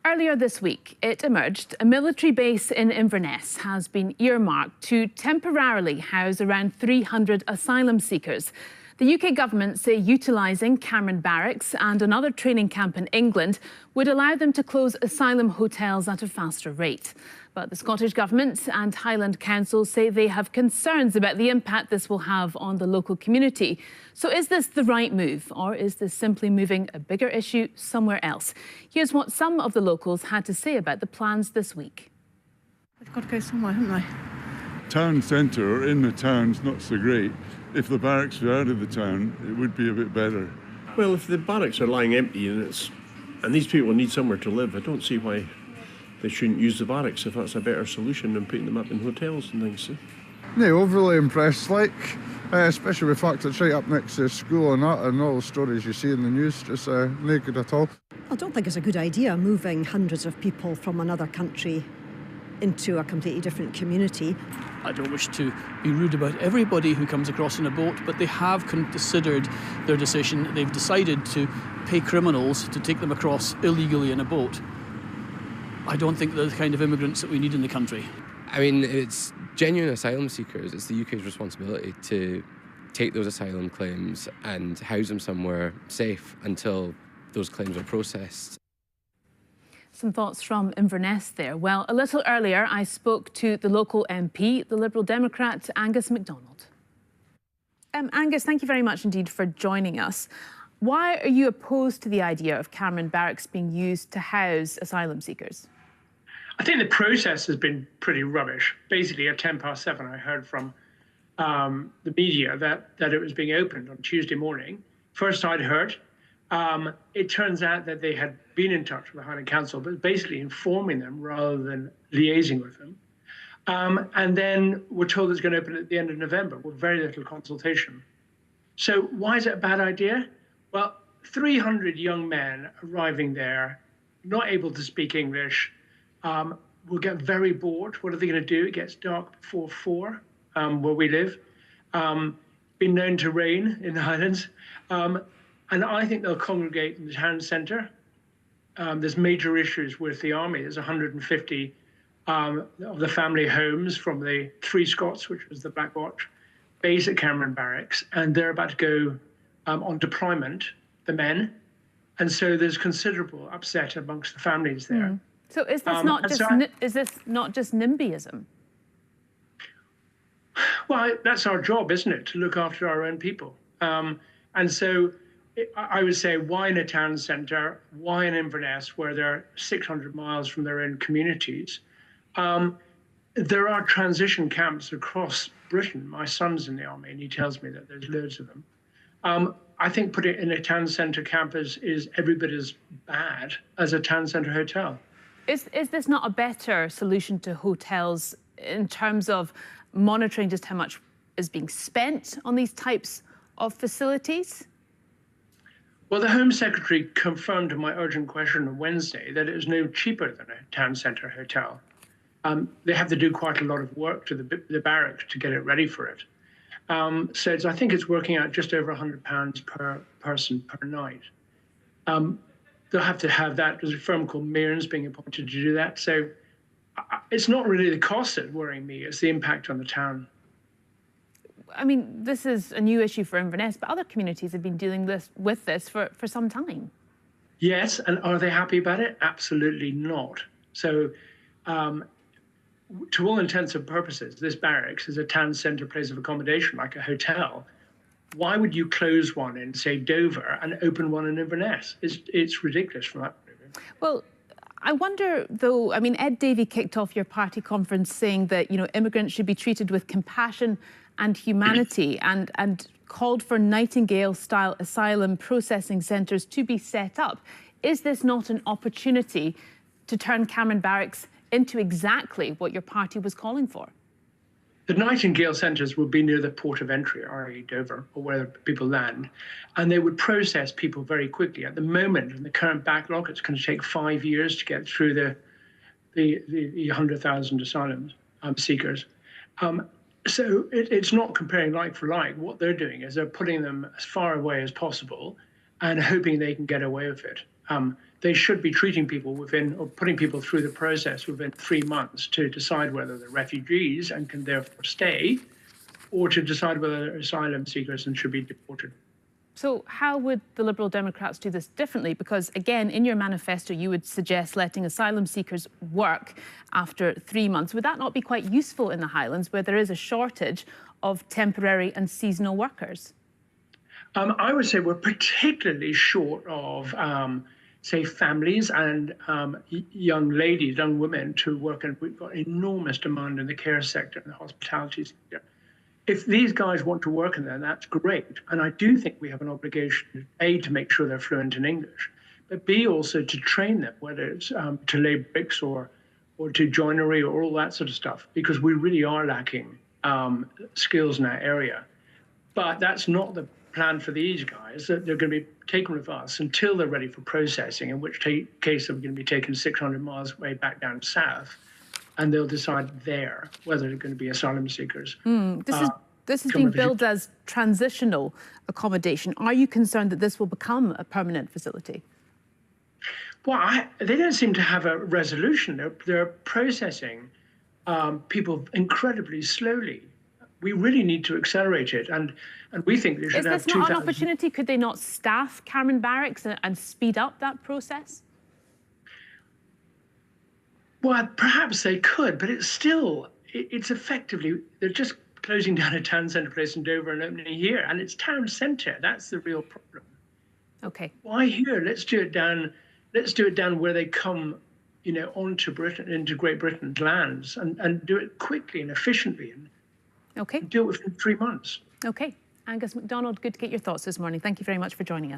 Earlier this week, it emerged a military base in Inverness has been earmarked to temporarily house around 300 asylum seekers. The UK government say utilising Cameron Barracks and another training camp in England would allow them to close asylum hotels at a faster rate. But the Scottish Government and Highland Council say they have concerns about the impact this will have on the local community. So is this the right move, or is this simply moving a bigger issue somewhere else? Here's what some of the locals had to say about the plans this week. We've got to go somewhere, haven't we? Town centre or in the town's not so great. If the barracks were out of the town, it would be a bit better. Well, if the barracks are lying empty and these people need somewhere to live, I don't see why they shouldn't use the barracks if that's a better solution than putting them up in hotels and things. No, overly impressed, especially with the fact it's right up next to school and that, and all the stories you see in the news, just no good at all. I don't think it's a good idea moving hundreds of people from another country into a completely different community. I don't wish to be rude about everybody who comes across in a boat, but they have considered their decision. They've decided to pay criminals to take them across illegally in a boat. I don't think they're the kind of immigrants that we need in the country. I mean, it's genuine asylum seekers. It's the UK's responsibility to take those asylum claims and house them somewhere safe until those claims are processed. Some thoughts from Inverness there. Well, a little earlier, I spoke to the local MP, the Liberal Democrat, Angus MacDonald. Angus, thank you very much indeed for joining us. Why are you opposed to the idea of Cameron Barracks being used to house asylum seekers? I think the process has been pretty rubbish. Basically, at 7:10, I heard from the media that it was being opened on Tuesday morning. First I'd heard. It turns out that they had been in touch with the Highland Council, but basically informing them rather than liaising with them. And then we're told it's going to open at the end of November with very little consultation. So why is it a bad idea? Well, 300 young men arriving there, not able to speak English, will get very bored. What are they going to do? It gets dark before 4, where we live. Been known to rain in the Highlands. And I think they'll congregate in the town centre. There's major issues with the army. There's 150 of the family homes from the Three Scots, which was the Black Watch, base at Cameron Barracks, and they're about to go on deployment, the men. And so there's considerable upset amongst the families there. So is this not just NIMBYism? Well, that's our job, isn't it, to look after our own people? And so I would say, why in a town centre? Why in Inverness, where they're 600 miles from their own communities? There are transition camps across Britain. My son's in the army, and he tells me that there's loads of them. I think putting it in a town centre campus is every bit as bad as a town centre hotel. Is this not a better solution to hotels in terms of monitoring just how much is being spent on these types of facilities? Well, the Home Secretary confirmed to my urgent question on Wednesday that it is no cheaper than a town centre hotel. They have to do quite a lot of work to the barracks to get it ready for it. So I think it's working out just over £100 per person per night. They'll have to have that. There's a firm called Mearns being appointed to do that. So it's not really the cost that's worrying me, it's the impact on the town. I mean, this is a new issue for Inverness, but other communities have been dealing with this for some time. Yes, and are they happy about it? Absolutely not. So, to all intents and purposes, this barracks is a town centre place of accommodation, like a hotel. Why would you close one in, say, Dover and open one in Inverness? It's ridiculous from that point of view. Well, I wonder, though, I mean, Ed Davey kicked off your party conference saying that, immigrants should be treated with compassion and humanity and called for Nightingale-style asylum processing centres to be set up. Is this not an opportunity to turn Cameron Barracks into exactly what your party was calling for? The Nightingale centres would be near the port of entry, i.e. Dover, or where people land, and they would process people very quickly. At the moment, in the current backlog, it's going to take 5 years to get through the 100,000 asylum seekers. So it's not comparing like for like. What they're doing is they're putting them as far away as possible and hoping they can get away with it. they should be treating people within, or putting people through the process within 3 months to decide whether they're refugees and can therefore stay, or to decide whether they're asylum seekers and should be deported. So how would the Liberal Democrats do this differently? Because, again, in your manifesto, you would suggest letting asylum seekers work after 3 months. Would that not be quite useful in the Highlands, where there is a shortage of temporary and seasonal workers? I would say we're particularly short of, say, families and young ladies, young women to work in. We've got enormous demand in the care sector and the hospitality sector. If these guys want to work in there, that's great. And I do think we have an obligation, A, to make sure they're fluent in English, but B, also to train them, whether it's to lay bricks or to joinery or all that sort of stuff, because we really are lacking skills in that area. But that's not the plan for these guys. They're going to be taken with us until they're ready for processing, in which case they're going to be taken 600 miles way back down south. And they'll decide there whether they're going to be asylum seekers. This is being billed as transitional accommodation. Are you concerned that this will become a permanent facility? Well, they don't seem to have a resolution. They're processing people incredibly slowly. We really need to accelerate it, and we think they should have 2,000. Is this not an opportunity? Could they not staff Cameron Barracks and speed up that process? Well, perhaps they could, but it's still, it's effectively, they're just closing down a town centre place in Dover and opening here, and it's town centre. That's the real problem. Okay. Why here? Let's do it down where they come, onto Britain, into Great Britain's lands, and do it quickly and efficiently, and do it within 3 months. Okay. Angus MacDonald, good to get your thoughts this morning. Thank you very much for joining us.